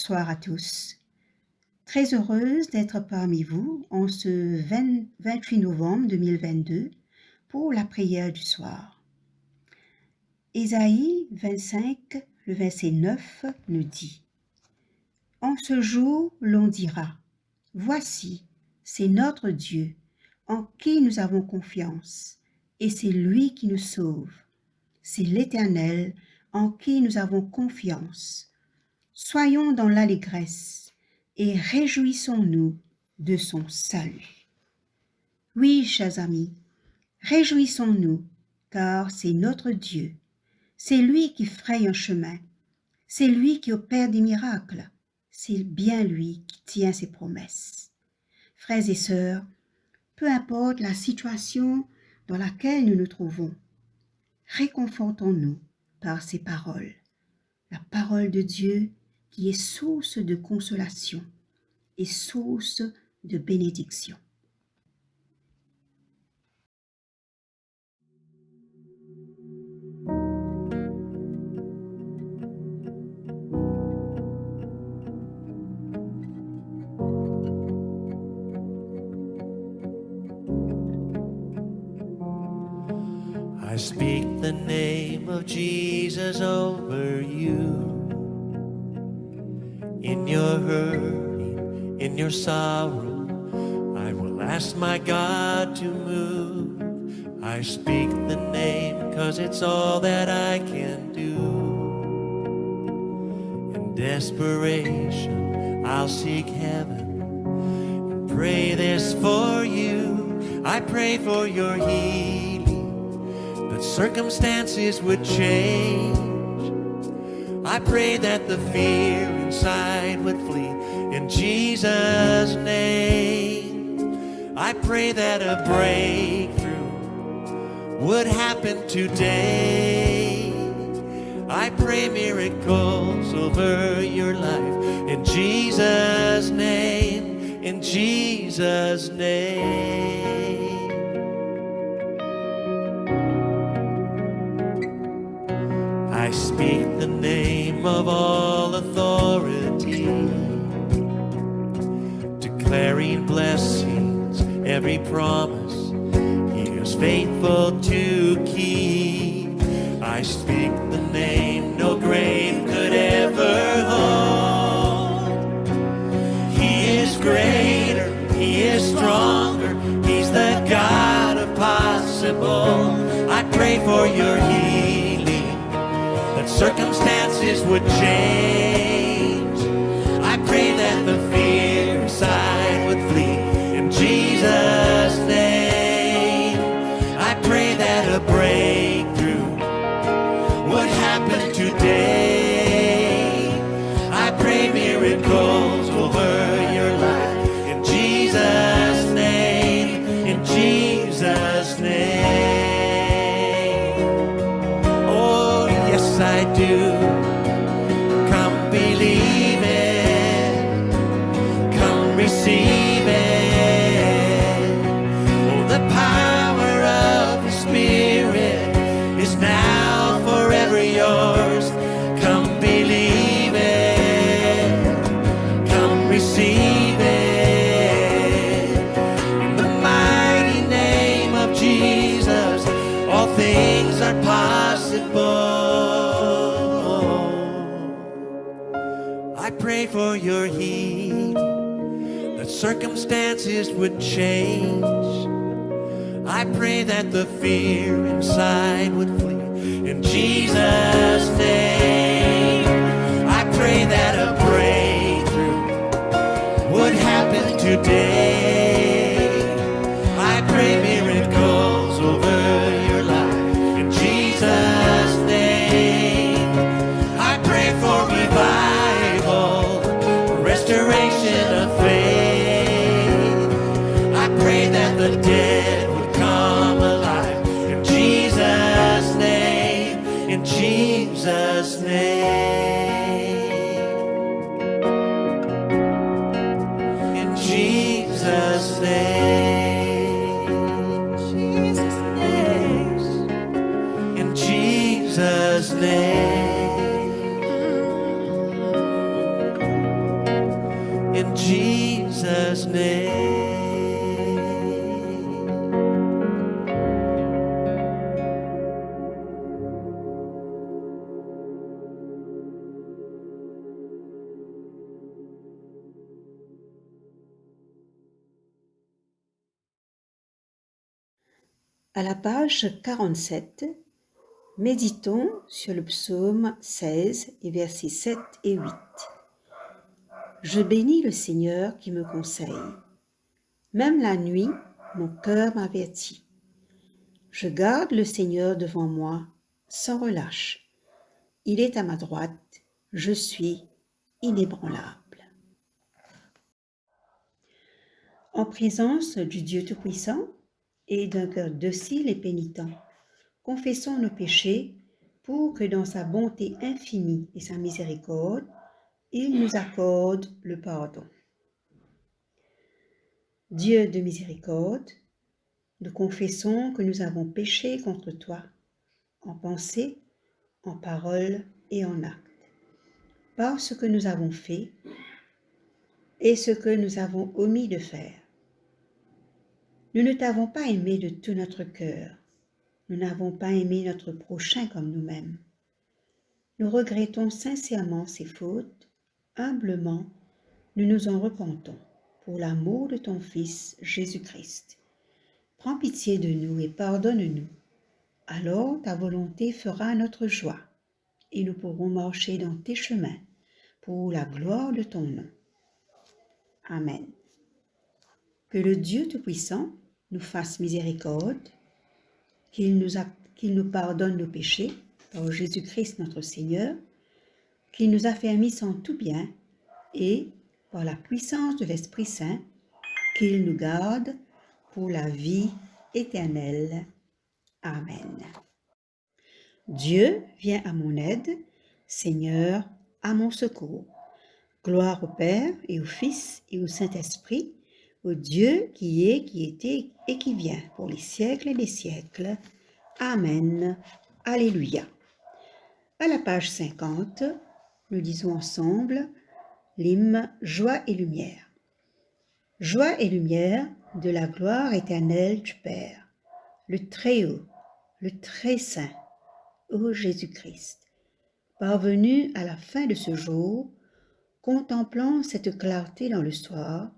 Bonsoir à tous. Très heureuse d'être parmi vous en ce 28 novembre 2022 pour la prière du soir. Ésaïe 25, le verset 9 nous dit « En ce jour, l'on dira, voici, c'est notre Dieu, en qui nous avons confiance, et c'est lui qui nous sauve. C'est l'Éternel, en qui nous avons confiance. Soyons dans l'allégresse et réjouissons-nous de son salut. » Oui, chers amis, réjouissons-nous, car c'est notre Dieu. C'est lui qui fraye un chemin. C'est lui qui opère des miracles. C'est bien lui qui tient ses promesses. Frères et sœurs, peu importe la situation dans laquelle nous nous trouvons, réconfortons-nous par ces paroles. La parole de Dieu qui est source de consolation et source de bénédiction. I speak the name of Jesus over you. In your hurting, in your sorrow, I will ask my God to move. I speak the name 'cause it's all that I can do. In desperation, I'll seek heaven and pray this for you. I pray for your healing, that circumstances would change. I pray that the fear inside would flee in Jesus' name. I pray that a breakthrough would happen today. I pray miracles over your life in Jesus' name, in Jesus' name. I speak the name of all authority, declaring blessings, every promise He is faithful to keep. I speak the name no grave could ever hold. He is greater, He is stronger, He's the God of possible. I pray for your healing, that circumstances would change. I pray that the fear inside would flee in Jesus' name. I pray that a breakthrough would happen today. I pray miracles over your life in Jesus' name, in Jesus' name. Oh, yes, I do. Come believe it, come receive it. Oh, the power of the Spirit is now forever yours. Come believe it, come receive it. In the mighty name of Jesus, all things are possible. I pray for your healing, that circumstances would change. I pray that the fear inside would flee in Jesus' name. I pray that a breakthrough would happen today. I pray miracles over your life in Jesus' name. I pray for revival, restoration of faith. I pray that the dead would come alive in Jesus' name, in Jesus' name, in Jesus' name, Jesus' name, in Jesus' name. His name. À la page 47, méditons sur le psaume 16 et versets 7 et 8. Je bénis le Seigneur qui me conseille. Même la nuit, mon cœur m'avertit. Je garde le Seigneur devant moi sans relâche. Il est à ma droite, je suis inébranlable. En présence du Dieu Tout-Puissant et d'un cœur docile et pénitent, confessons nos péchés pour que dans sa bonté infinie et sa miséricorde, il nous accorde le pardon. Dieu de miséricorde, nous confessons que nous avons péché contre toi, en pensée, en parole et en acte, par ce que nous avons fait et ce que nous avons omis de faire. Nous ne t'avons pas aimé de tout notre cœur, nous n'avons pas aimé notre prochain comme nous-mêmes. Nous regrettons sincèrement ces fautes, humblement, nous nous en repentons, pour l'amour de ton Fils Jésus-Christ. Prends pitié de nous et pardonne-nous. Alors ta volonté fera notre joie, et nous pourrons marcher dans tes chemins, pour la gloire de ton nom. Amen. Que le Dieu Tout-Puissant nous fasse miséricorde, qu'il nous pardonne nos péchés, par Jésus-Christ notre Seigneur, qu'il nous affermisse en tout bien, et, par la puissance de l'Esprit Saint, qu'il nous garde pour la vie éternelle. Amen. Dieu vient à mon aide, Seigneur, à mon secours. Gloire au Père et au Fils et au Saint-Esprit, au Dieu qui est, qui était et qui vient, pour les siècles et les siècles. Amen. Alléluia. À la page 50, nous disons ensemble l'hymne Joie et lumière. Joie et lumière de la gloire éternelle du Père, le Très-Haut, le Très-Saint, ô Jésus-Christ. Parvenu à la fin de ce jour, contemplant cette clarté dans le soir,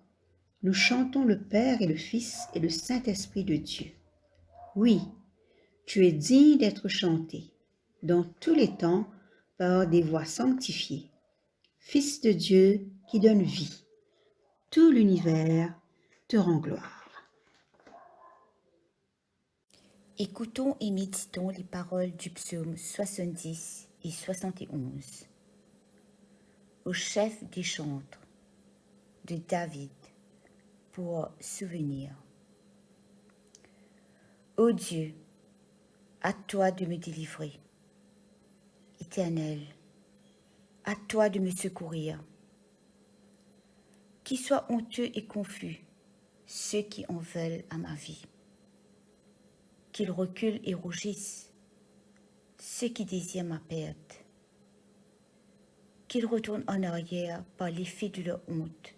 nous chantons le Père et le Fils et le Saint-Esprit de Dieu. Oui, tu es digne d'être chanté, dans tous les temps, par des voix sanctifiées. Fils de Dieu qui donne vie, tout l'univers te rend gloire. Écoutons et méditons les paroles du psaume 70 et 71. Au chef des chantres de David pour souvenir. Ô Dieu, à toi de me délivrer. Éternel, à toi de me secourir. Qu'ils soient honteux et confus ceux qui en veulent à ma vie. Qu'ils reculent et rougissent ceux qui désirent ma perte. Qu'ils retournent en arrière par l'effet de leur honte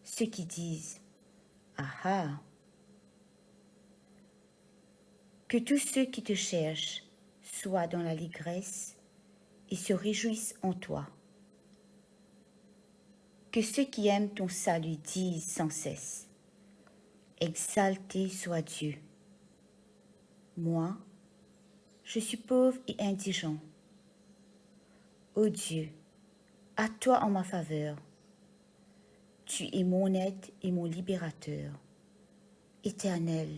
ceux qui disent « Ah ah !» Que tous ceux qui te cherchent soient dans l'allégresse et se réjouissent en toi. Que ceux qui aiment ton salut disent sans cesse « Exalté soit Dieu !» Moi, je suis pauvre et indigent. Ô Dieu, à toi en ma faveur. Tu es mon aide et mon libérateur. Éternel,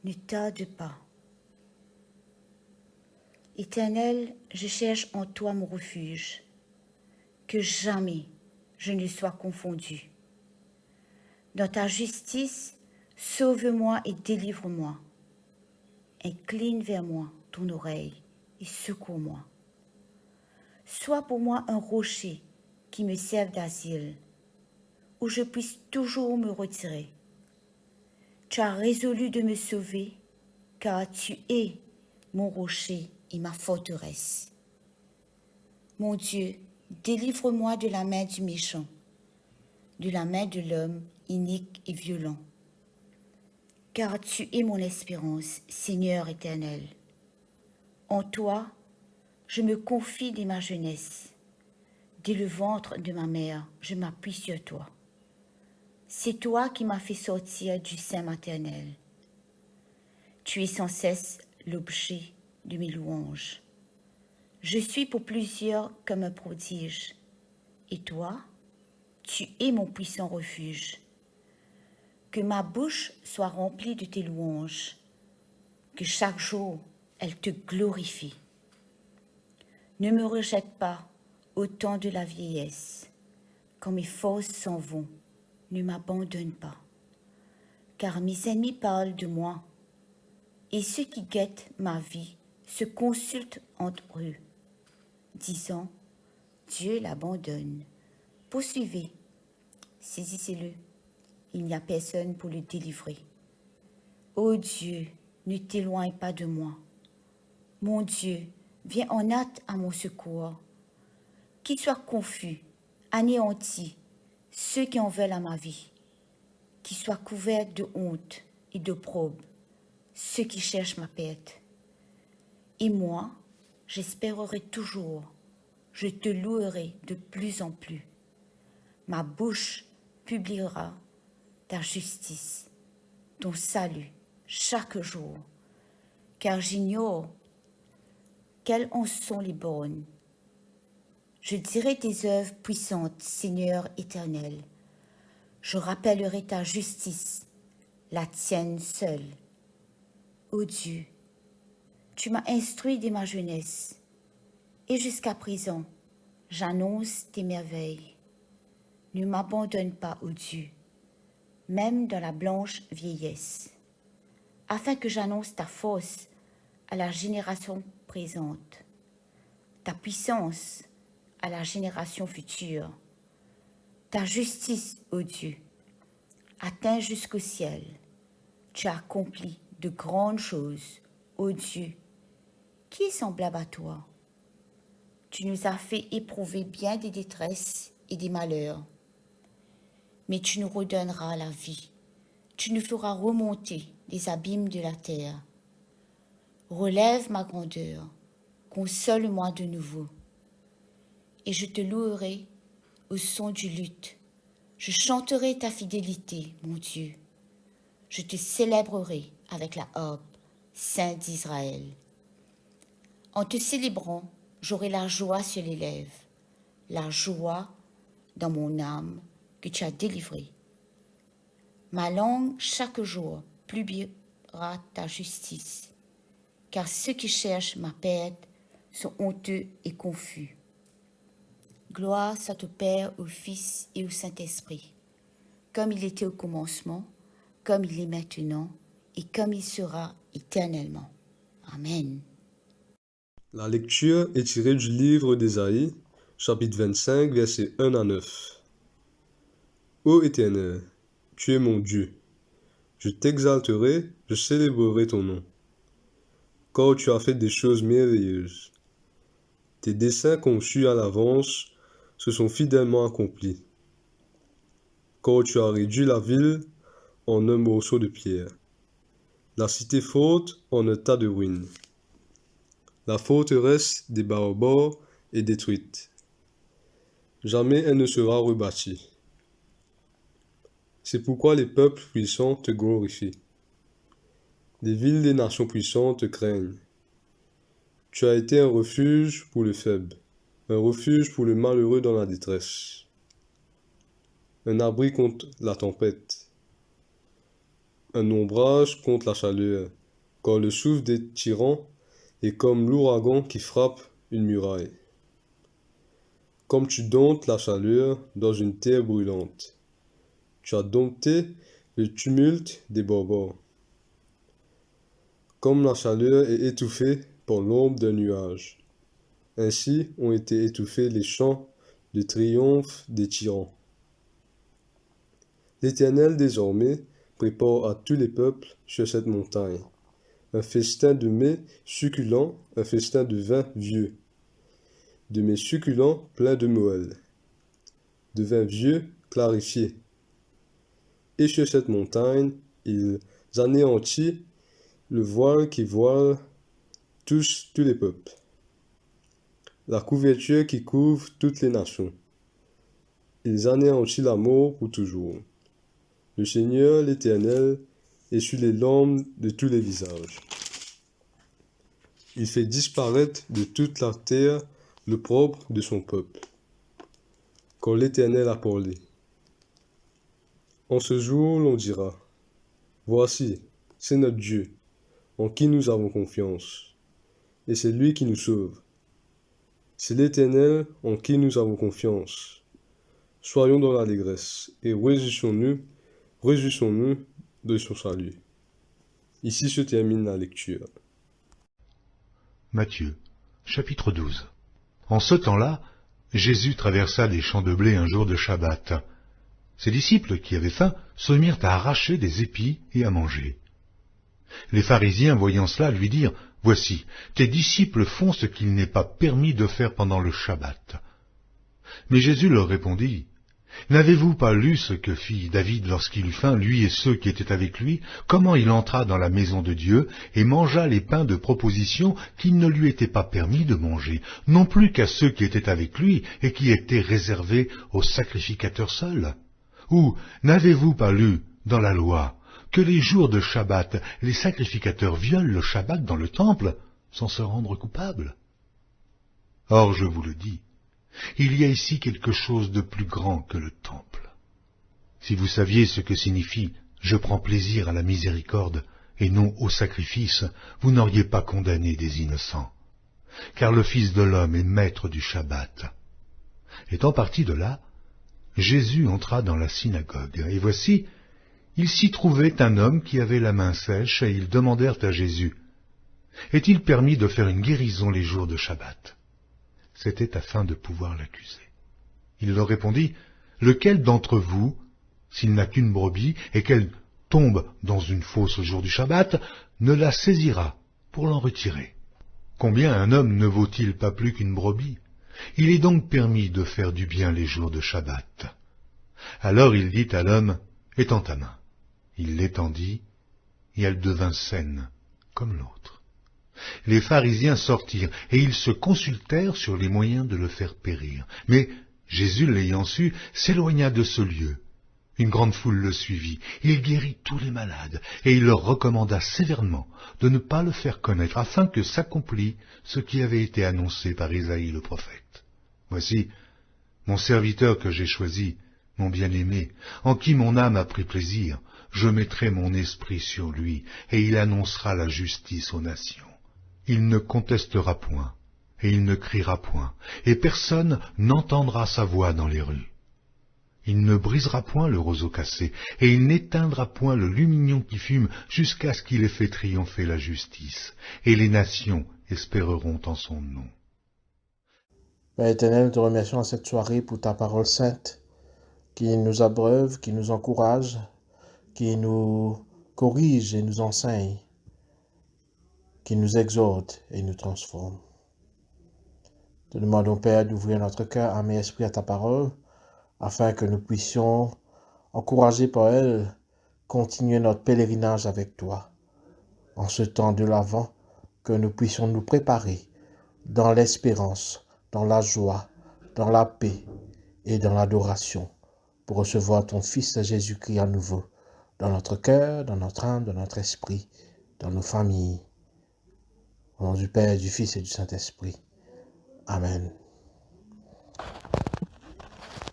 ne tarde pas. Éternel, je cherche en toi mon refuge, que jamais je ne sois confondu. Dans ta justice, sauve-moi et délivre-moi. Incline vers moi ton oreille et secours-moi. Sois pour moi un rocher qui me serve d'asile, où je puisse toujours me retirer. Tu as résolu de me sauver, car tu es mon rocher et ma forteresse. Mon Dieu, délivre-moi de la main du méchant, de la main de l'homme inique et violent. Car tu es mon espérance, Seigneur éternel. En toi, je me confie dès ma jeunesse. Dès le ventre de ma mère, je m'appuie sur toi. C'est toi qui m'as fait sortir du sein maternel. Tu es sans cesse l'objet de mes louanges. Je suis pour plusieurs comme un prodige. Et toi, tu es mon puissant refuge. Que ma bouche soit remplie de tes louanges. Que chaque jour, elle te glorifie. Ne me rejette pas au temps de la vieillesse. Quand mes forces s'en vont, ne m'abandonne pas. Car mes ennemis parlent de moi. Et ceux qui guettent ma vie se consultent entre eux, disant, Dieu l'abandonne. Poursuivez, saisissez-le. Il n'y a personne pour le délivrer. Ô Dieu, ne t'éloigne pas de moi. Mon Dieu, viens en hâte à mon secours. Qu'ils soient confus, anéantis, ceux qui en veulent à ma vie. Qu'ils soient couverts de honte et d'opprobre, ceux qui cherchent ma perte. Et moi, j'espérerai toujours, je te louerai de plus en plus. Ma bouche publiera ta justice, ton salut, chaque jour, car j'ignore quelles en sont les bornes. Je dirai tes œuvres puissantes, Seigneur éternel. Je rappellerai ta justice, la tienne seule. Ô Dieu, tu m'as instruit dès ma jeunesse, et jusqu'à présent, j'annonce tes merveilles. Ne m'abandonne pas, ô Dieu, même dans la blanche vieillesse, afin que j'annonce ta force à la génération présente, ta puissance à la génération future, ta justice, ô Dieu, atteint jusqu'au ciel. Tu as accompli de grandes choses, ô Dieu, qui est semblable à toi. Tu nous as fait éprouver bien des détresses et des malheurs, mais tu nous redonneras la vie. Tu nous feras remonter les abîmes de la terre. Relève ma grandeur, console-moi de nouveau, et je te louerai au son du luth. Je chanterai ta fidélité, mon Dieu. Je te célébrerai avec la harpe, Saint d'Israël. En te célébrant, j'aurai la joie sur les lèvres, la joie dans mon âme que tu as délivrée. Ma langue, chaque jour, publiera ta justice, car ceux qui cherchent ma perte sont honteux et confus. Gloire soit au Père, au Fils et au Saint-Esprit, comme il était au commencement, comme il est maintenant, et comme il sera éternellement. Amen. La lecture est tirée du livre d'Ésaïe, chapitre 25, versets 1 à 9. Ô Éternel, tu es mon Dieu. Je t'exalterai, je célébrerai ton nom. Car tu as fait des choses merveilleuses. Tes desseins conçus à l'avance se sont fidèlement accomplis. Car tu as réduit la ville en un morceau de pierre, la cité forte en un tas de ruines. La forteresse des barbares est détruite. Jamais elle ne sera rebâtie. C'est pourquoi les peuples puissants te glorifient. Les villes des nations puissantes te craignent. Tu as été un refuge pour le faible, un refuge pour le malheureux dans la détresse, un abri contre la tempête, un ombrage contre la chaleur, car le souffle des tyrans est comme l'ouragan qui frappe une muraille. Comme tu domptes la chaleur dans une terre brûlante, tu as dompté le tumulte des barbares. Comme la chaleur est étouffée par l'ombre d'un nuage, ainsi ont été étouffés les chants de triomphe des tyrans. L'Éternel désormais prépare à tous les peuples sur cette montagne un festin de mets succulents, un festin de vin vieux, de mets succulents pleins de moelle, de vin vieux clarifié, et sur cette montagne, ils anéantissent le voile qui voile tous les peuples, la couverture qui couvre toutes les nations. Ils anéantissent l'amour pour toujours. Le Seigneur, l'Éternel, est sur les larmes de tous les visages. Il fait disparaître de toute la terre le propre de son peuple. Quand l'Éternel a parlé. En ce jour, l'on dira, voici, c'est notre Dieu, en qui nous avons confiance, et c'est lui qui nous sauve. C'est l'Éternel en qui nous avons confiance. Soyons dans l'allégresse, et réjouissons-nous de son salut. Ici se termine la lecture. Matthieu, chapitre 12. En ce temps-là, Jésus traversa des champs de blé un jour de Shabbat. Ses disciples, qui avaient faim, se mirent à arracher des épis et à manger. Les pharisiens, voyant cela, lui dirent, « Voici, tes disciples font ce qu'il n'est pas permis de faire pendant le Shabbat. » Mais Jésus leur répondit, « N'avez-vous pas lu ce que fit David lorsqu'il eut faim, lui et ceux qui étaient avec lui, comment il entra dans la maison de Dieu et mangea les pains de proposition qu'il ne lui était pas permis de manger, non plus qu'à ceux qui étaient avec lui et qui étaient réservés aux sacrificateurs seuls? Ou n'avez-vous pas lu dans la loi que les jours de Shabbat, les sacrificateurs violent le Shabbat dans le temple sans se rendre coupables? Or, je vous le dis, il y a ici quelque chose de plus grand que le temple. Si vous saviez ce que signifie « je prends plaisir à la miséricorde » et non au sacrifice, vous n'auriez pas condamné des innocents. Car le Fils de l'homme est maître du Shabbat. Étant parti de là, Jésus entra dans la synagogue, et voici, il s'y trouvait un homme qui avait la main sèche, et ils demandèrent à Jésus, « Est-il permis de faire une guérison les jours de Shabbat ?» C'était afin de pouvoir l'accuser. Il leur répondit, « Lequel d'entre vous, s'il n'a qu'une brebis, et qu'elle tombe dans une fosse au jour du Shabbat, ne la saisira pour l'en retirer? Combien un homme ne vaut-il pas plus qu'une brebis? Il est donc permis de faire du bien les jours de Shabbat. » Alors il dit à l'homme, « Étends ta main. » Il l'étendit, et elle devint saine, comme l'autre. Les pharisiens sortirent, et ils se consultèrent sur les moyens de le faire périr. Mais Jésus, l'ayant su, s'éloigna de ce lieu. Une grande foule le suivit. Il guérit tous les malades, et il leur recommanda sévèrement de ne pas le faire connaître, afin que s'accomplît ce qui avait été annoncé par Isaïe le prophète. « Voici mon serviteur que j'ai choisi, mon bien-aimé, en qui mon âme a pris plaisir. Je mettrai mon esprit sur lui, et il annoncera la justice aux nations. Il ne contestera point, et il ne criera point, et personne n'entendra sa voix dans les rues. Il ne brisera point le roseau cassé, et il n'éteindra point le lumignon qui fume, jusqu'à ce qu'il ait fait triompher la justice, et les nations espéreront en son nom. » Père éternel, nous te remercions à cette soirée pour ta parole sainte, qui nous abreuve, qui nous encourage, qui nous corrige et nous enseigne, qui nous exhorte et nous transforme. Te demandons, Père, d'ouvrir notre cœur, âme et esprit à ta parole, afin que nous puissions, encouragés par elle, continuer notre pèlerinage avec toi. En ce temps de l'Avent, que nous puissions nous préparer dans l'espérance, dans la joie, dans la paix et dans l'adoration, pour recevoir ton Fils Jésus-Christ à nouveau, dans notre cœur, dans notre âme, dans notre esprit, dans nos familles. Au nom du Père, du Fils et du Saint-Esprit. Amen.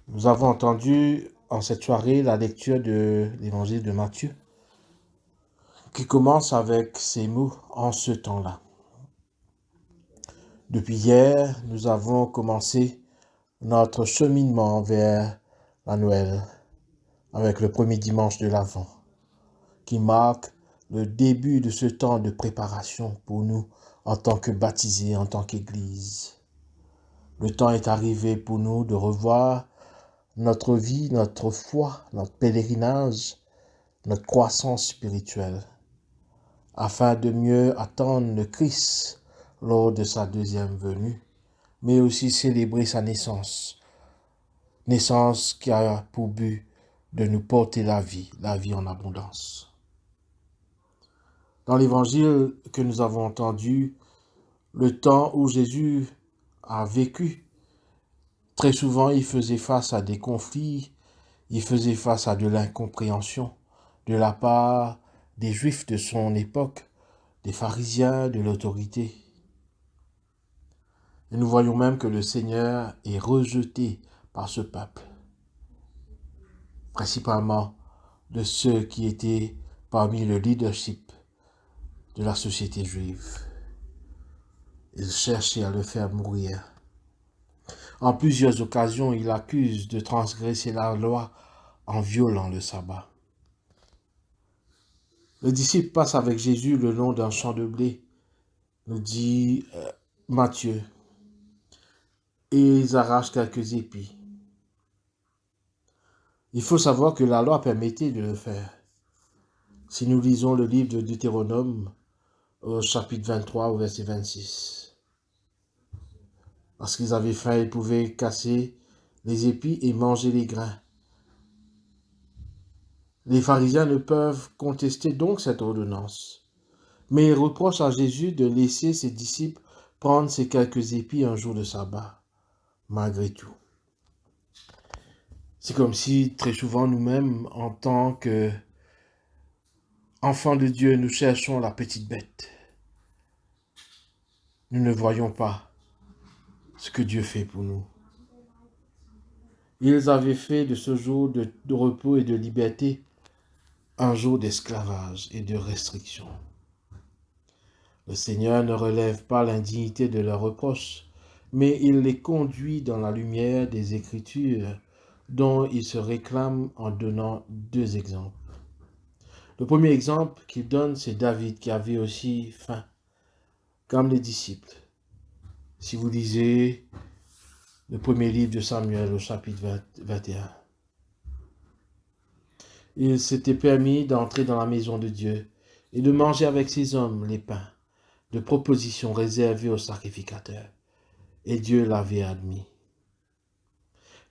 Nous avons entendu en cette soirée la lecture de l'évangile de Matthieu, qui commence avec ces mots « en ce temps-là ». Depuis hier, nous avons commencé notre cheminement vers la Noël, avec le premier dimanche de l'Avent, qui marque le début de ce temps de préparation pour nous en tant que baptisés, en tant qu'Église. Le temps est arrivé pour nous de revoir notre vie, notre foi, notre pèlerinage, notre croissance spirituelle, afin de mieux attendre le Christ lors de sa deuxième venue, mais aussi célébrer sa naissance qui a pour but de nous porter la vie en abondance. Dans l'évangile que nous avons entendu, le temps où Jésus a vécu, très souvent il faisait face à des conflits, il faisait face à de l'incompréhension de la part des Juifs de son époque, des pharisiens, de l'autorité. Et nous voyons même que le Seigneur est rejeté par ce peuple, principalement de ceux qui étaient parmi le leadership de la société juive. Ils cherchaient à le faire mourir. En plusieurs occasions, il accuse de transgresser la loi en violant le sabbat. Le disciple passe avec Jésus le long d'un champ de blé, nous dit Matthieu, et ils arrachent quelques épis. Il faut savoir que la loi permettait de le faire. Si nous lisons le livre de Deutéronome, au chapitre 23, au verset 26. Lorsqu'ils avaient faim, ils pouvaient casser les épis et manger les grains. Les pharisiens ne peuvent contester donc cette ordonnance, mais ils reprochent à Jésus de laisser ses disciples prendre ces quelques épis un jour de sabbat, malgré tout. C'est comme si très souvent nous-mêmes, en tant qu'enfants de Dieu, nous cherchons la petite bête. Nous ne voyons pas ce que Dieu fait pour nous. Ils avaient fait de ce jour de repos et de liberté un jour d'esclavage et de restriction. Le Seigneur ne relève pas l'indignité de leurs reproches, mais il les conduit dans la lumière des Écritures dont il se réclame en donnant deux exemples. Le premier exemple qu'il donne, c'est David qui avait aussi faim, comme les disciples. Si vous lisez le premier livre de Samuel au chapitre 21, il s'était permis d'entrer dans la maison de Dieu et de manger avec ses hommes les pains de proposition réservés aux sacrificateurs. Et Dieu l'avait admis.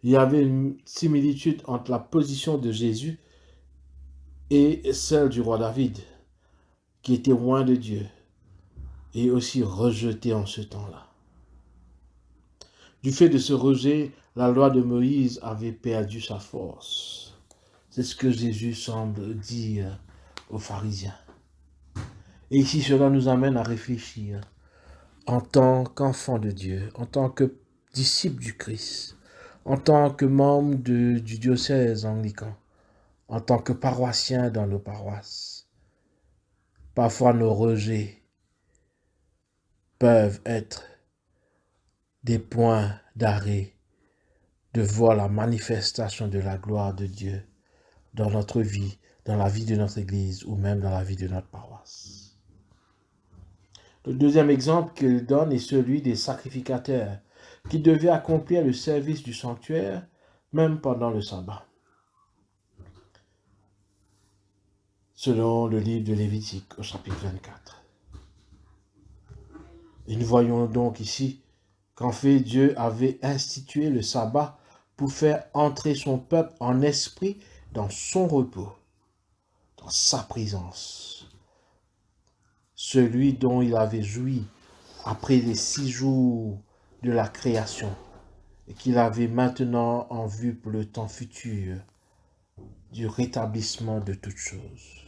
Il y avait une similitude entre la position de Jésus et celle du roi David, qui était loin de Dieu et aussi rejeté en ce temps-là. Du fait de ce rejet, la loi de Moïse avait perdu sa force. C'est ce que Jésus semble dire aux pharisiens. Et ici, cela nous amène à réfléchir en tant qu'enfant de Dieu, en tant que disciple du Christ, en tant que membre du diocèse anglican, en tant que paroissien dans nos paroisses. Parfois, nos rejets peuvent être des points d'arrêt de voir la manifestation de la gloire de Dieu dans notre vie, dans la vie de notre Église ou même dans la vie de notre paroisse. Le deuxième exemple qu'il donne est celui des sacrificateurs qui devaient accomplir le service du sanctuaire même pendant le sabbat. Selon le livre de Lévitique au chapitre 24. Et nous voyons donc ici qu'en fait Dieu avait institué le sabbat pour faire entrer son peuple en esprit dans son repos, dans sa présence, celui dont il avait joui après les 6 jours de la création et qu'il avait maintenant en vue pour le temps futur du rétablissement de toutes choses.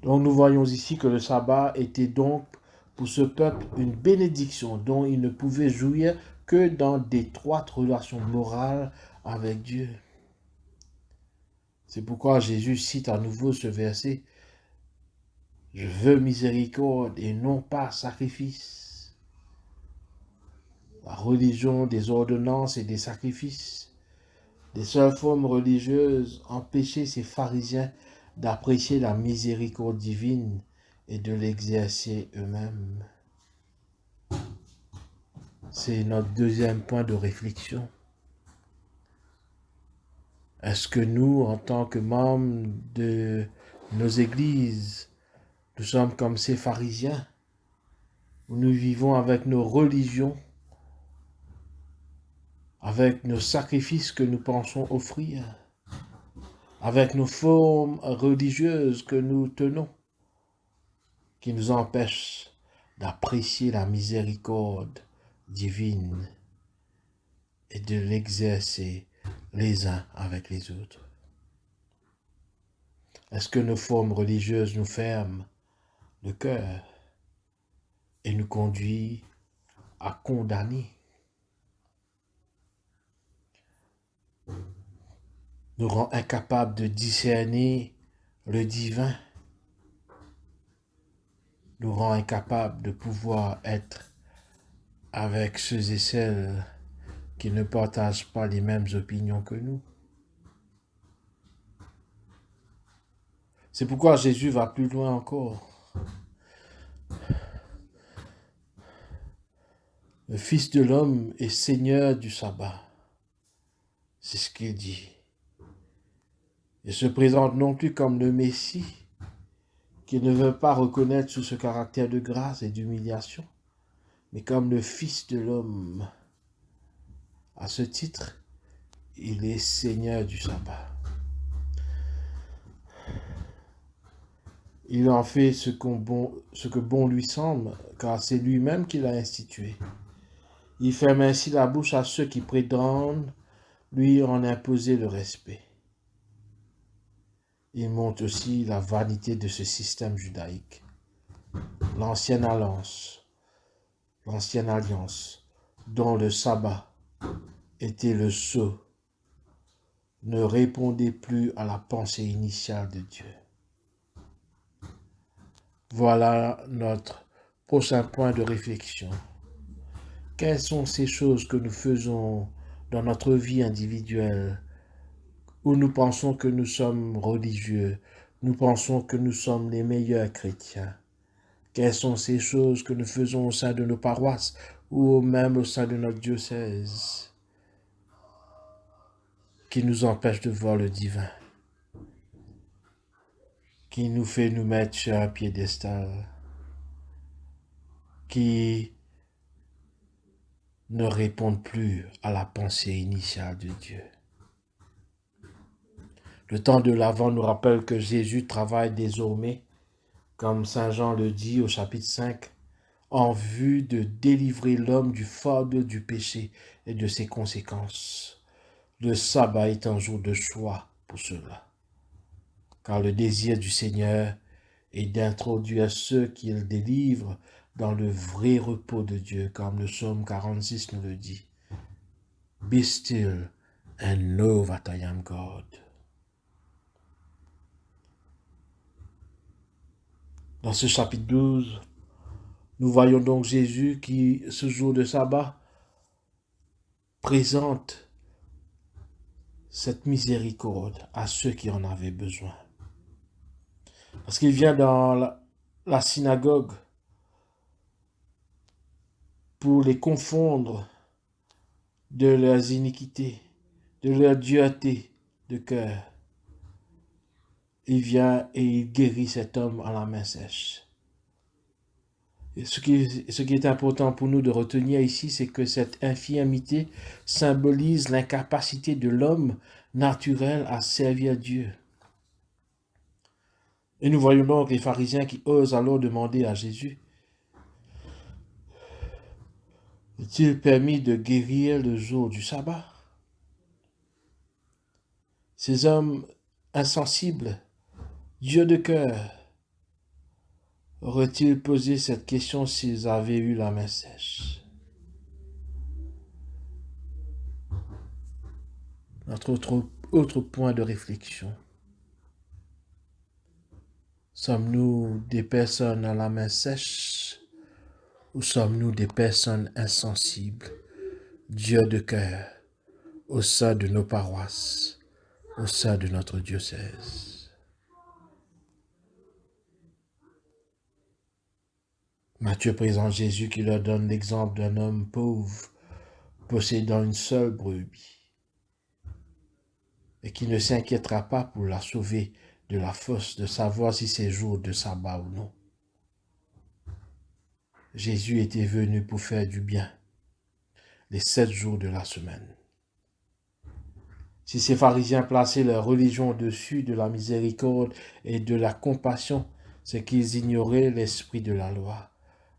Donc nous voyons ici que le sabbat était donc pour ce peuple une bénédiction dont il ne pouvait jouir que dans d'étroites relations morales avec Dieu. C'est pourquoi Jésus cite à nouveau ce verset « Je veux miséricorde et non pas sacrifice ». La religion des ordonnances et des sacrifices, des seules formes religieuses empêchaient ces pharisiens d'apprécier la miséricorde divine et de l'exercer eux-mêmes. C'est notre deuxième point de réflexion. Est-ce que nous, en tant que membres de nos églises, nous sommes comme ces pharisiens, où nous vivons avec nos religions, avec nos sacrifices que nous pensons offrir? avec nos formes religieuses que nous tenons, qui nous empêchent d'apprécier la miséricorde divine et de l'exercer les uns avec les autres? Est-ce que nos formes religieuses nous ferment le cœur et nous conduisent à condamner? Nous rend incapables de discerner le divin, nous rend incapables de pouvoir être avec ceux et celles qui ne partagent pas les mêmes opinions que nous. C'est pourquoi Jésus va plus loin encore. Le Fils de l'homme est Seigneur du sabbat. C'est ce qu'il dit. Il se présente non plus comme le Messie, qui ne veut pas reconnaître sous ce caractère de grâce et d'humiliation, mais comme le Fils de l'homme. À ce titre, il est Seigneur du sabbat. Il en fait ce que bon lui semble, car c'est lui-même qui l'a institué. Il ferme ainsi la bouche à ceux qui prétendent lui en imposer le respect. Il montre aussi la vanité de ce système judaïque. L'ancienne alliance, dont le sabbat était le sceau, ne répondait plus à la pensée initiale de Dieu. Voilà notre prochain point de réflexion. Quelles sont ces choses que nous faisons dans notre vie individuelle où nous pensons que nous sommes religieux, nous pensons que nous sommes les meilleurs chrétiens? Quelles sont ces choses que nous faisons au sein de nos paroisses ou même au sein de notre diocèse qui nous empêchent de voir le divin, qui nous fait nous mettre sur un piédestal, qui ne répondent plus à la pensée initiale de Dieu? Le temps de l'Avent nous rappelle que Jésus travaille désormais, comme saint Jean le dit au chapitre 5, en vue de délivrer l'homme du fardeau du péché et de ses conséquences. Le sabbat est un jour de choix pour cela, car le désir du Seigneur est d'introduire ceux qu'il délivre dans le vrai repos de Dieu, comme le psaume 46 nous le dit. Be still and know that I am God. Dans ce chapitre 12, nous voyons donc Jésus qui, ce jour de sabbat, présente cette miséricorde à ceux qui en avaient besoin. Parce qu'il vient dans la synagogue pour les confondre de leurs iniquités, de leur dureté de cœur. Il vient et il guérit cet homme à la main sèche. Et ce qui est important pour nous de retenir ici, c'est que cette infirmité symbolise l'incapacité de l'homme naturel à servir Dieu. Et nous voyons donc les pharisiens qui osent alors demander à Jésus, est-il permis de guérir le jour du sabbat? Ces hommes insensibles, Dieu de cœur, auraient-ils posé cette question s'ils avaient eu la main sèche? Notre autre point de réflexion. Sommes-nous des personnes à la main sèche ou sommes-nous des personnes insensibles, Dieu de cœur, au sein de nos paroisses, au sein de notre diocèse? Matthieu présente Jésus qui leur donne l'exemple d'un homme pauvre possédant une seule brebis et qui ne s'inquiétera pas pour la sauver de la fosse, de savoir si c'est jour de sabbat ou non. Jésus était venu pour faire du bien les 7 jours de la semaine. Si ces pharisiens plaçaient leur religion au-dessus de la miséricorde et de la compassion, c'est qu'ils ignoraient l'esprit de la loi.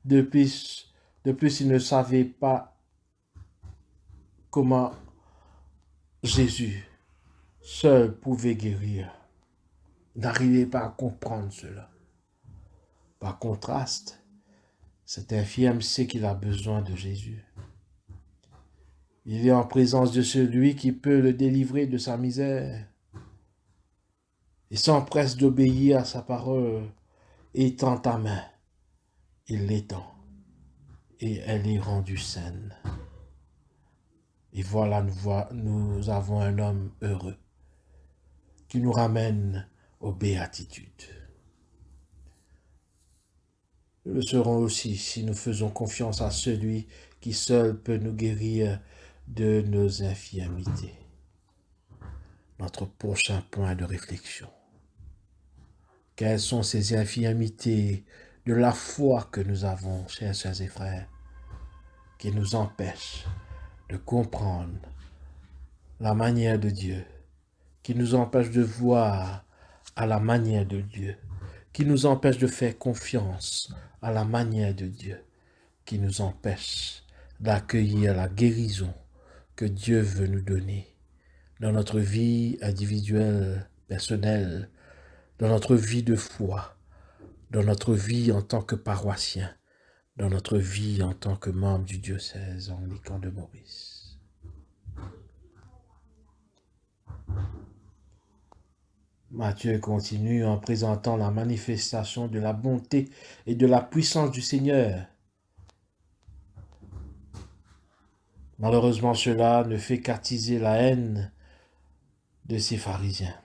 De plus, ils ne savaient pas comment Jésus seul pouvait guérir. Ils n'arrivaient pas à comprendre cela. Par contraste, cet infirme sait qu'il a besoin de Jésus. Il est en présence de celui qui peut le délivrer de sa misère. Il s'empresse d'obéir à sa parole. Étends ta main, il l'étend, et elle est rendue saine. Et voilà, nous avons un homme heureux qui nous ramène aux béatitudes. Nous le serons aussi si nous faisons confiance à celui qui seul peut nous guérir de nos infirmités. Notre prochain point de réflexion. Quelles sont ces infirmités de la foi que nous avons, chers sœurs et frères, qui nous empêchent de comprendre la manière de Dieu, qui nous empêchent de voir à la manière de Dieu, qui nous empêchent de faire confiance à la manière de Dieu, qui nous empêchent d'accueillir la guérison que Dieu veut nous donner dans notre vie individuelle, personnelle, dans notre vie de foi, dans notre vie en tant que paroissien, dans notre vie en tant que membre du diocèse anglican de Maurice. Matthieu continue en présentant la manifestation de la bonté et de la puissance du Seigneur. Malheureusement, cela ne fait qu'attiser la haine de ces pharisiens.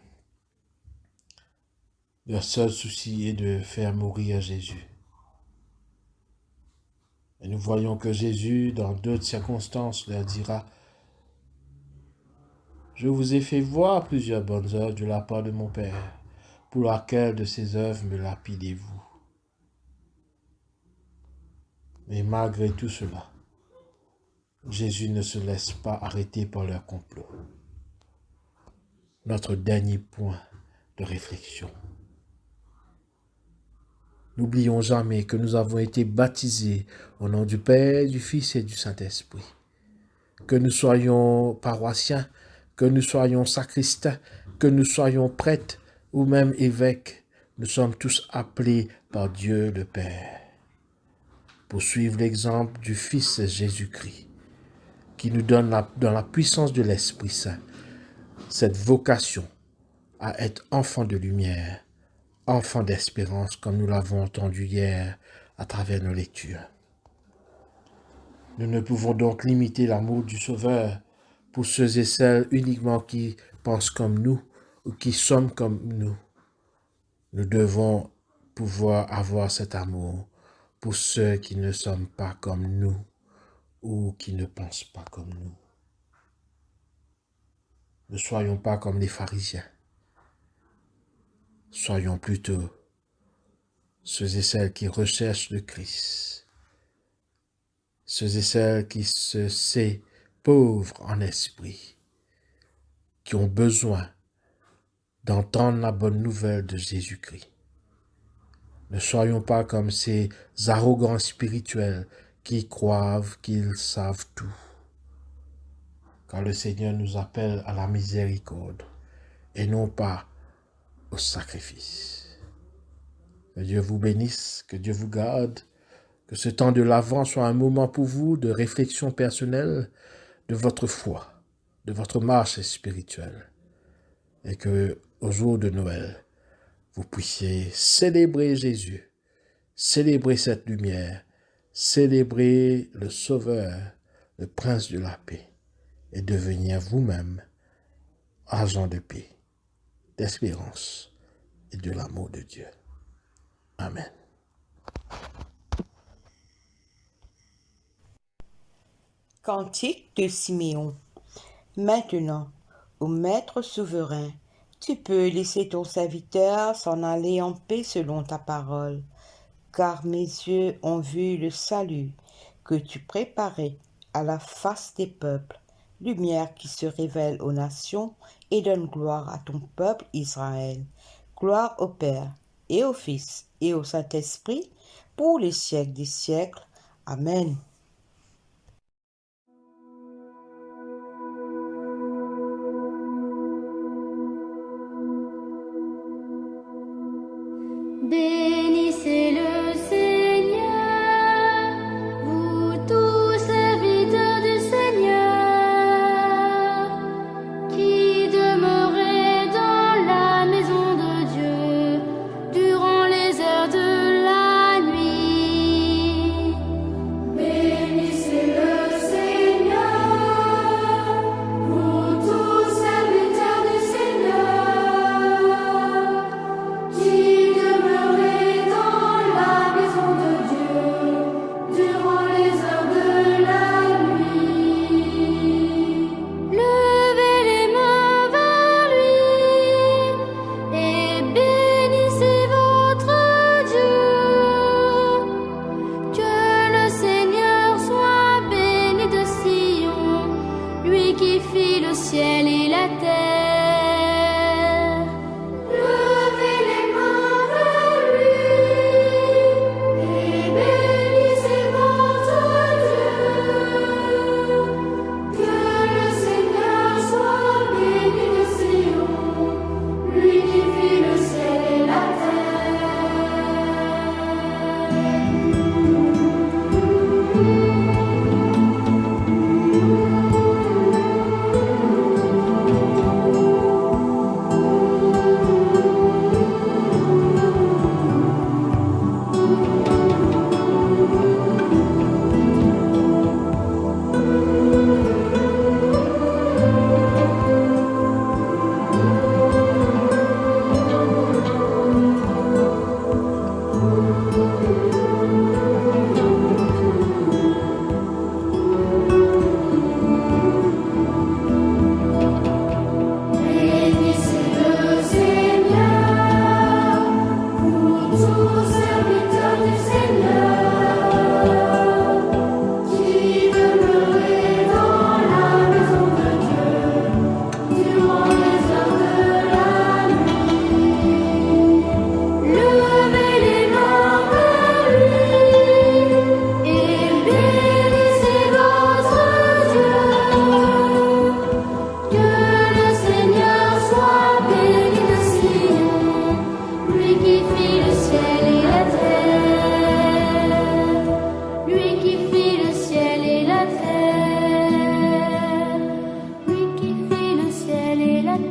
Leur seul souci est de faire mourir Jésus. Et nous voyons que Jésus, dans d'autres circonstances, leur dira « Je vous ai fait voir plusieurs bonnes œuvres de la part de mon Père. Pour laquelle de ces œuvres me lapidez-vous » Mais malgré tout cela, Jésus ne se laisse pas arrêter par leur complot. Notre dernier point de réflexion. N'oublions jamais que nous avons été baptisés au nom du Père, du Fils et du Saint-Esprit. Que nous soyons paroissiens, que nous soyons sacristains, que nous soyons prêtres ou même évêques, nous sommes tous appelés par Dieu le Père pour suivre l'exemple du Fils Jésus-Christ, qui nous donne dans la puissance de l'Esprit Saint cette vocation à être enfants de lumière, enfants d'espérance, comme nous l'avons entendu hier à travers nos lectures. Nous ne pouvons donc limiter l'amour du Sauveur pour ceux et celles uniquement qui pensent comme nous ou qui sommes comme nous. Nous devons pouvoir avoir cet amour pour ceux qui ne sont pas comme nous ou qui ne pensent pas comme nous. Ne soyons pas comme les pharisiens. Soyons plutôt ceux et celles qui recherchent le Christ, ceux et celles qui se savent pauvres en esprit, qui ont besoin d'entendre la bonne nouvelle de Jésus-Christ. Ne soyons pas comme ces arrogants spirituels qui croient qu'ils savent tout, car le Seigneur nous appelle à la miséricorde et non pas au sacrifice. Que Dieu vous bénisse, que Dieu vous garde, que ce temps de l'Avent soit un moment pour vous de réflexion personnelle de votre foi, de votre marche spirituelle, et que au jour de Noël, vous puissiez célébrer Jésus, célébrer cette lumière, célébrer le Sauveur, le Prince de la paix, et devenir vous-même agent de paix, d'espérance et de l'amour de Dieu. Amen. Cantique de Siméon. Maintenant, ô Maître souverain, tu peux laisser ton serviteur s'en aller en paix selon ta parole, car mes yeux ont vu le salut que tu préparais à la face des peuples, lumière qui se révèle aux nations et donne gloire à ton peuple Israël. Gloire au Père et au Fils et au Saint-Esprit, pour les siècles des siècles. Amen. Bénissez le Seigneur, vous tous serviteurs du Seigneur, qui demeurez dans la maison de Dieu durant les heures de la nuit. Bénissez le Seigneur, vous tous serviteurs du Seigneur, qui demeurez dans la maison de Dieu durant les heures de la nuit. Levez les mains vers lui et bénissez votre Dieu. Que le Seigneur soit béni de Sion, lui qui fit le ciel et la terre. Levez les mains vers lui et bénissez votre Dieu. Que le Seigneur soit béni de Sion, lui qui fit le ciel et la terre. Bénissez le Seigneur, vous tous serviteurs du Seigneur, qui demeurez dans la maison de Dieu durant les heures de la nuit. Levez les mains vers lui et bénissez votre Dieu. Que le Seigneur soit béni de Sion, lui qui fit le ciel et la terre. Lui qui fit le ciel et la terre. Lui qui fit le ciel et la terre.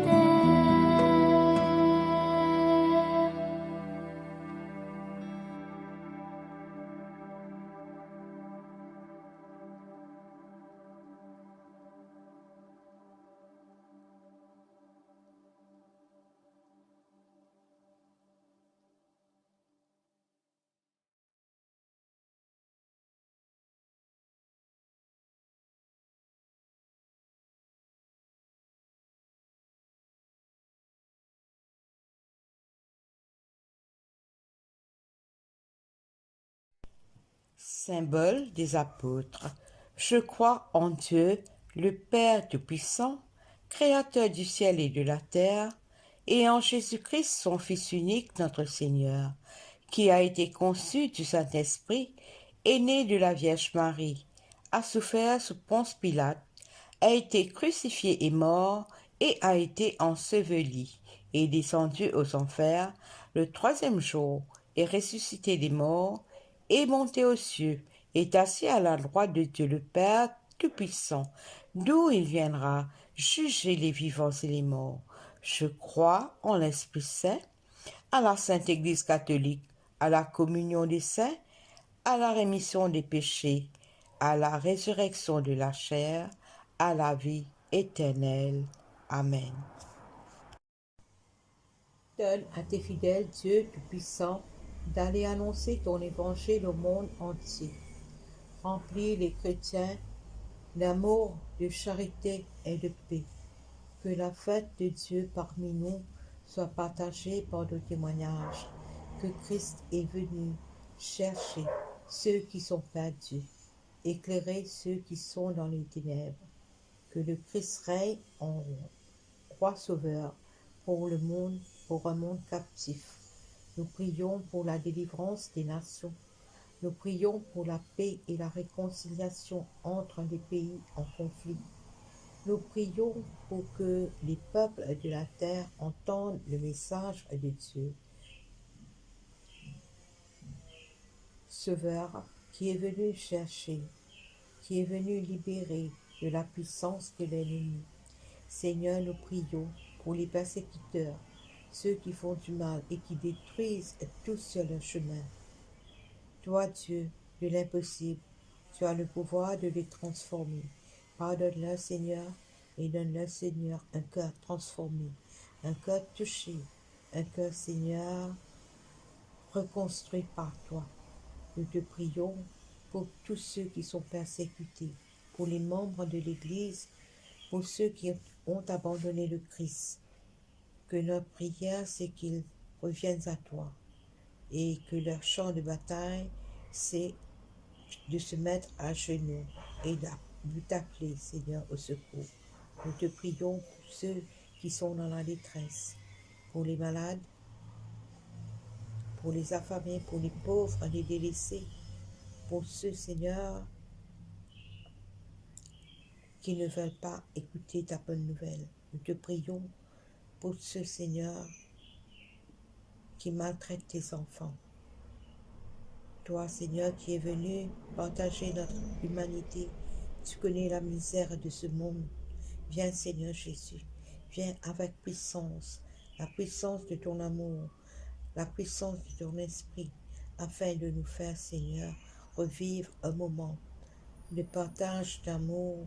Symbole des apôtres. Je crois en Dieu, le Père Tout-Puissant, Créateur du ciel et de la terre, et en Jésus-Christ, son Fils unique, notre Seigneur, qui a été conçu du Saint-Esprit, est né de la Vierge Marie, a souffert sous Ponce Pilate, a été crucifié et mort, et a été enseveli, et descendu aux enfers le troisième jour, est ressuscité des morts, est monté aux cieux, est assis à la droite de Dieu le Père Tout-Puissant, d'où il viendra juger les vivants et les morts. Je crois en l'Esprit Saint, à la Sainte Église catholique, à la communion des saints, à la rémission des péchés, à la résurrection de la chair, à la vie éternelle. Amen. Donne à tes fidèles, Dieu Tout-Puissant, d'aller annoncer ton évangile au monde entier. Remplis les chrétiens d'amour, de charité et de paix. Que la fête de Dieu parmi nous soit partagée par nos témoignages. Que Christ est venu chercher ceux qui sont perdus, éclairer ceux qui sont dans les ténèbres, que le Christ règne en roi sauveur pour le monde, pour un monde captif. Nous prions pour la délivrance des nations. Nous prions pour la paix et la réconciliation entre les pays en conflit. Nous prions pour que les peuples de la terre entendent le message de Dieu. Sauveur qui est venu chercher, qui est venu libérer de la puissance de l'ennemi. Seigneur, nous prions pour les persécuteurs, ceux qui font du mal et qui détruisent tout sur leur chemin. Toi, Dieu, de l'impossible, tu as le pouvoir de les transformer. Pardonne-leur, Seigneur, et donne-leur, Seigneur, un cœur transformé, un cœur touché, un cœur, Seigneur, reconstruit par toi. Nous te prions pour tous ceux qui sont persécutés, pour les membres de l'Église, pour ceux qui ont abandonné le Christ. Que notre prière, c'est qu'ils reviennent à toi et que leur champ de bataille, c'est de se mettre à genoux et de t'appeler, Seigneur, au secours. Nous te prions pour ceux qui sont dans la détresse, pour les malades, pour les affamés, pour les pauvres, les délaissés, pour ceux, Seigneur, qui ne veulent pas écouter ta bonne nouvelle. Nous te prions pour ceux, Seigneur, qui maltraitent tes enfants. Toi, Seigneur, qui es venu partager notre humanité, tu connais la misère de ce monde. Viens, Seigneur Jésus, viens avec puissance, la puissance de ton amour, la puissance de ton esprit, afin de nous faire, Seigneur, revivre un moment de partage d'amour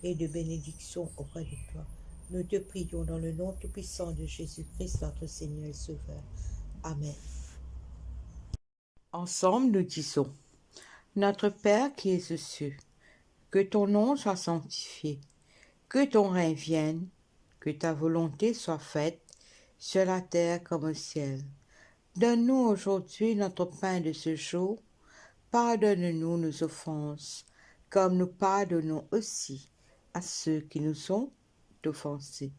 et de bénédiction auprès de toi. Nous te prions dans le nom tout-puissant de Jésus-Christ, notre Seigneur et Sauveur. Amen. Ensemble, nous disons, Notre Père qui es aux cieux, que ton nom soit sanctifié, que ton règne vienne, que ta volonté soit faite, sur la terre comme au ciel. Donne-nous aujourd'hui notre pain de ce jour. Pardonne-nous nos offenses, comme nous pardonnons aussi à ceux qui nous ont offensés.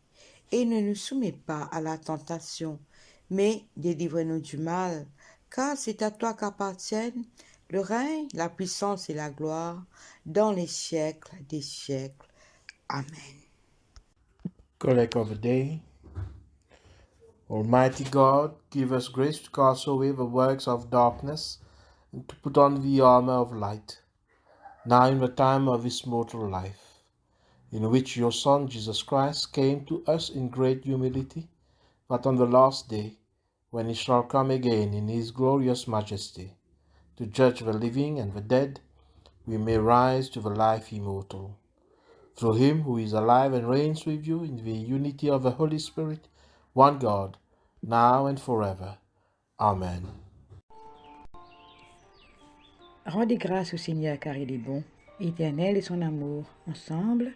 Et ne nous soumets pas à la tentation, mais délivre-nous du mal, car c'est à toi qu'appartiennent le règne, la puissance et la gloire, dans les siècles des siècles. Amen. Collect of the day. Almighty God, give us grace to cast away the works of darkness and to put on the armor of light, now in the time of this mortal life, in which your Son Jesus Christ came to us in great humility, that on the last day, when he shall come again in his glorious majesty, to judge the living and the dead, we may rise to the life immortal. Through him who is alive and reigns with you in the unity of the Holy Spirit, one God, now and forever. Amen. Rendez grâce au Seigneur car il est bon, éternel est son amour. Ensemble,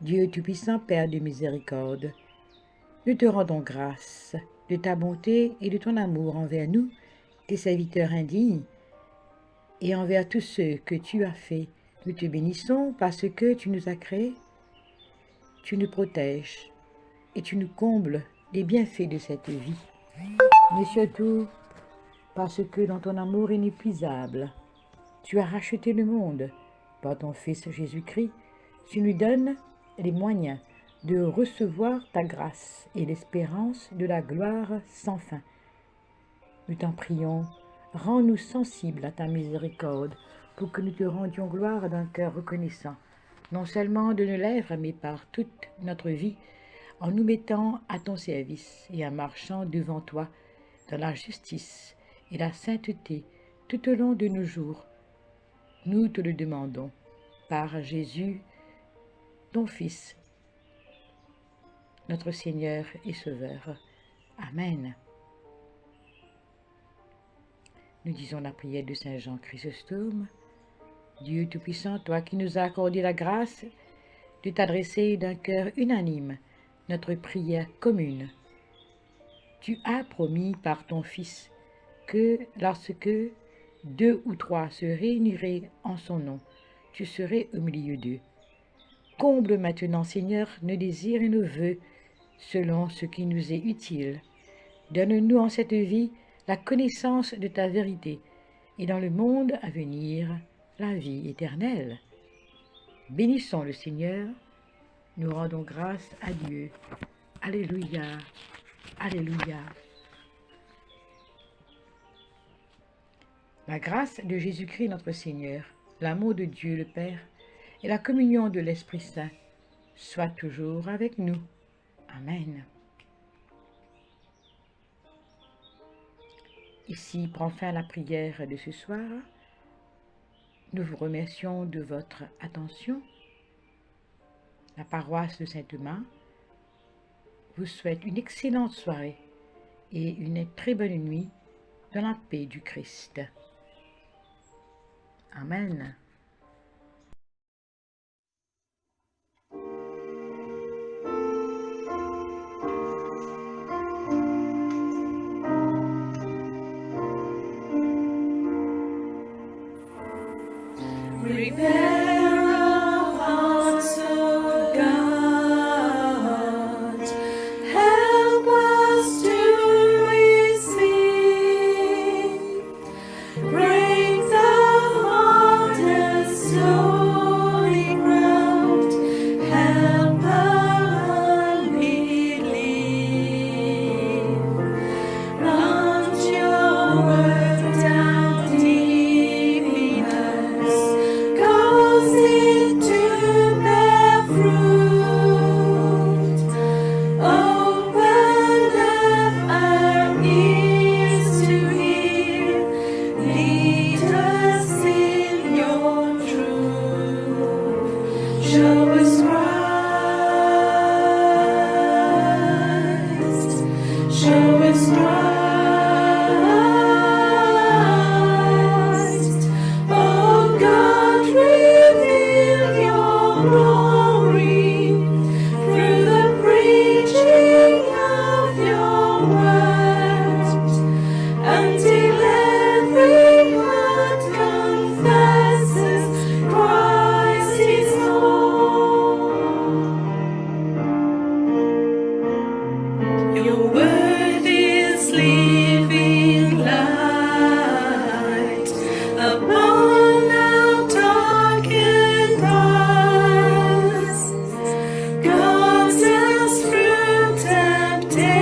Dieu Tout-Puissant, Père de miséricorde, nous te rendons grâce de ta bonté et de ton amour envers nous, tes serviteurs indignes, et envers tous ceux que tu as faits. Nous te bénissons parce que tu nous as créés, tu nous protèges et tu nous combles des bienfaits de cette vie. Mais surtout, parce que dans ton amour inépuisable, tu as racheté le monde par ton Fils Jésus-Christ. Tu nous donnes les moyens de recevoir ta grâce et l'espérance de la gloire sans fin. Nous t'en prions, rends-nous sensibles à ta miséricorde pour que nous te rendions gloire d'un cœur reconnaissant, non seulement de nos lèvres, mais par toute notre vie, en nous mettant à ton service et en marchant devant toi dans la justice et la sainteté tout au long de nos jours. Nous te le demandons par Jésus, ton Fils, notre Seigneur et Sauveur. Amen. Nous disons la prière de Saint Jean Chrysostome. Dieu Tout-Puissant, toi qui nous as accordé la grâce de t'adresser d'un cœur unanime notre prière commune, tu as promis par ton Fils que lorsque 2 ou 3 se réuniraient en son nom, tu serais au milieu d'eux. Comble maintenant, Seigneur, nos désirs et nos vœux, selon ce qui nous est utile. Donne-nous en cette vie la connaissance de ta vérité, et dans le monde à venir, la vie éternelle. Bénissons le Seigneur, nous rendons grâce à Dieu. Alléluia, Alléluia. La grâce de Jésus-Christ notre Seigneur, l'amour de Dieu le Père et la communion de l'Esprit Saint soient toujours avec nous. Amen. Ici prend fin la prière de ce soir. Nous vous remercions de votre attention. La paroisse de Saint-Thomas vous souhaite une excellente soirée et une très bonne nuit dans la paix du Christ. Amen. Prepare our hearts, O God. Help us to receive. Break the heart and stony ground. Help our unbelief. Plant your word down deep in us. Cause it to bear fruit. Open up our ears to hear. Lead us in your truth. Show us Christ. Show us Christ. Oh God, reveal your glory through the preaching of your word, until every heart confesses Christ is Lord. Your word is living light upon our darkened paths. Guides us through temptations,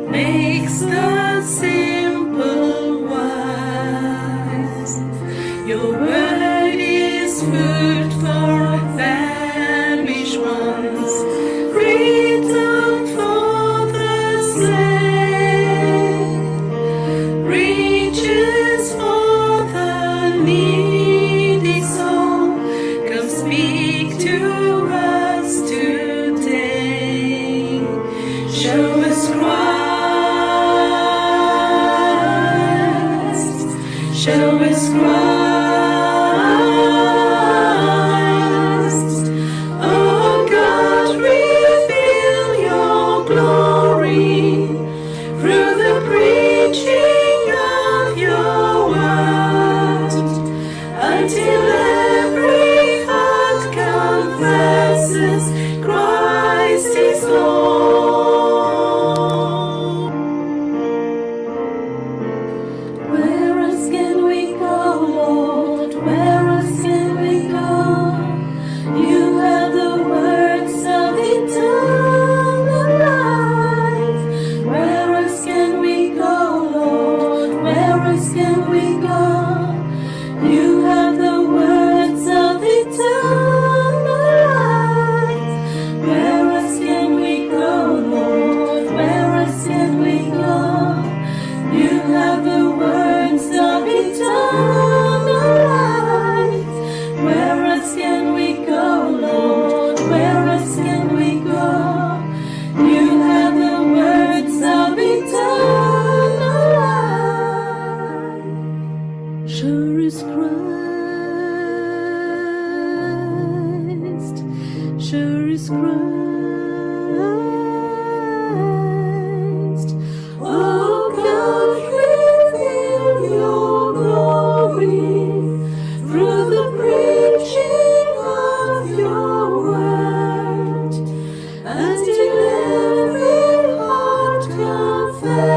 makes the simple wise. Your word is food for famished ones, freedom for the slain, riches for the needy soul. Come speak to us today. Show us Christ. Show us Christ. Oh God, reveal your glory through the preaching of your word, until every heart confesses Christ is Lord. Where else can we go, Lord? Where else can we go? You have the words of eternal life. Where else can we go, Lord? feu.